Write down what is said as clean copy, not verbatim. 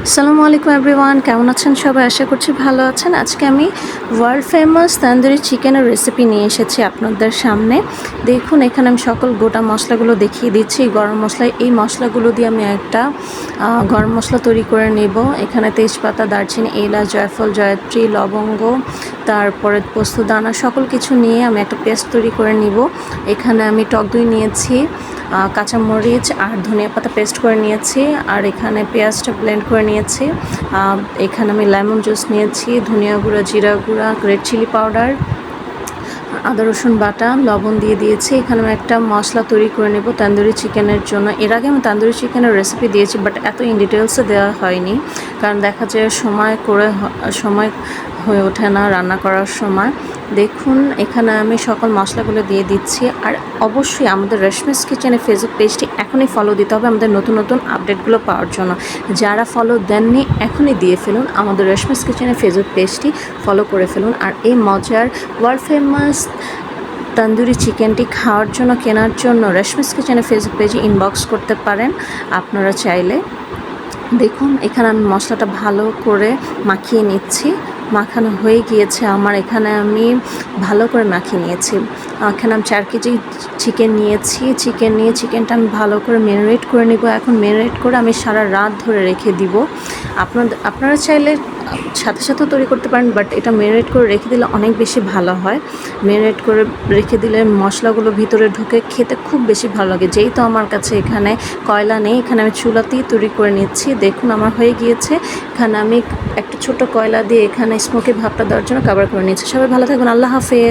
আসসালামু আলাইকুম এভরিওয়ান, কেমন আছেন সবাই? আশা করছি ভালো আছেন। আজকে আমি ওয়ার্ল্ড ফেমাস তান্দুরি চিকেনের রেসিপি নিয়ে এসেছি আপনাদের সামনে। দেখুন, এখানে আমি সকল গোটা মশলাগুলো দেখিয়ে দিচ্ছি। গরম মশলা, এই মশলাগুলো দিয়ে আমি একটা গরম মশলা তৈরি করে নেব। এখানে তেজপাতা, দারচিনি, এলাচ, জয়ফল, জয়ত্রী, লবঙ্গ, তারপরে পোস্তদানা সকল কিছু নিয়ে আমি একটা পেস্ট তৈরি করে নিব। এখানে আমি টক দই নিয়েছি, কাঁচামরিচ আর ধনিয়া পাতা পেস্ট করে নিয়েছি, আর এখানে পেঁয়াজটা ব্লেন্ড করে নিয়েছি। এখানে আমি লেমন জুস নিয়েছি, ধনিয়া গুঁড়া, জিরা গুঁড়া, রেড চিলি পাউডার, আদা রসুন বাটা, লবণ দিয়ে দিয়েছি। এখানে আমি একটা মশলা তৈরি করে নেব তান্দুরি চিকেনের জন্য। এর আগে আমি তান্দুরি চিকেনের রেসিপি দিয়েছি, বাট এত ইন ডিটেলসে দেওয়া হয়নি, কারণ দেখা যায় সময় হয়ে ওঠে না রান্না করার সময়। দেখুন, এখানে আমি সকল মশলাগুলো দিয়ে দিচ্ছি। আর অবশ্যই আমাদের রেশমিস কিচেনে ফেসবুক পেজটি এখনই ফলো দিতে হবে আমাদের নতুন নতুন আপডেটগুলো পাওয়ার জন্য। যারা ফলো দেননি এখনই দিয়ে ফেলুন, আমাদের রেশমিস কিচেনে ফেসবুক পেজটি ফলো করে ফেলুন। আর এই মজার ওয়ার্ল্ড ফেমাস তন্দুরি চিকেনটি খাওয়ার জন্য, কেনার জন্য রেশমিস কিচেনে ফেসবুক পেজে ইনবক্স করতে পারেন আপনারা চাইলে। দেখুন, এখানে আমি মশলাটা ভালো করে মাখিয়ে নিচ্ছি। মাখানো হয়ে গিয়েছে আমার। এখানে আমি ভালো করে মাখিয়ে নিয়েছি। এখানে আমি 4 কেজি চিকেন নিয়েছি। চিকেনটা আমি ভালো করে ম্যারিনেট করে নিব। এখন ম্যারিনেট করে আমি সারা রাত ধরে রেখে দিব। আপনারা চাইলে সাথে সাথেও তৈরি করতে পারেন, বাট এটা ম্যারিনেট করে রেখে দিলে অনেক বেশি ভালো হয়। ম্যারিনেট করে রেখে দিলে মশলাগুলো ভিতরে ঢুকে খেতে খুব বেশি ভালো লাগে। যেহেতু আমার কাছে এখানে কয়লা নেই, এখানে আমি চুলাতেই তৈরি করে নিচ্ছি। দেখুন, আমার হয়ে গিয়েছে। এখানে আমি একটা ছোট কয়লা দিয়ে এখানে স্মোকি ভাবটা দেওয়ার জন্য কভার করে নিচ্ছি। সবাই ভালো থাকবেন। আল্লাহ হাফেজ।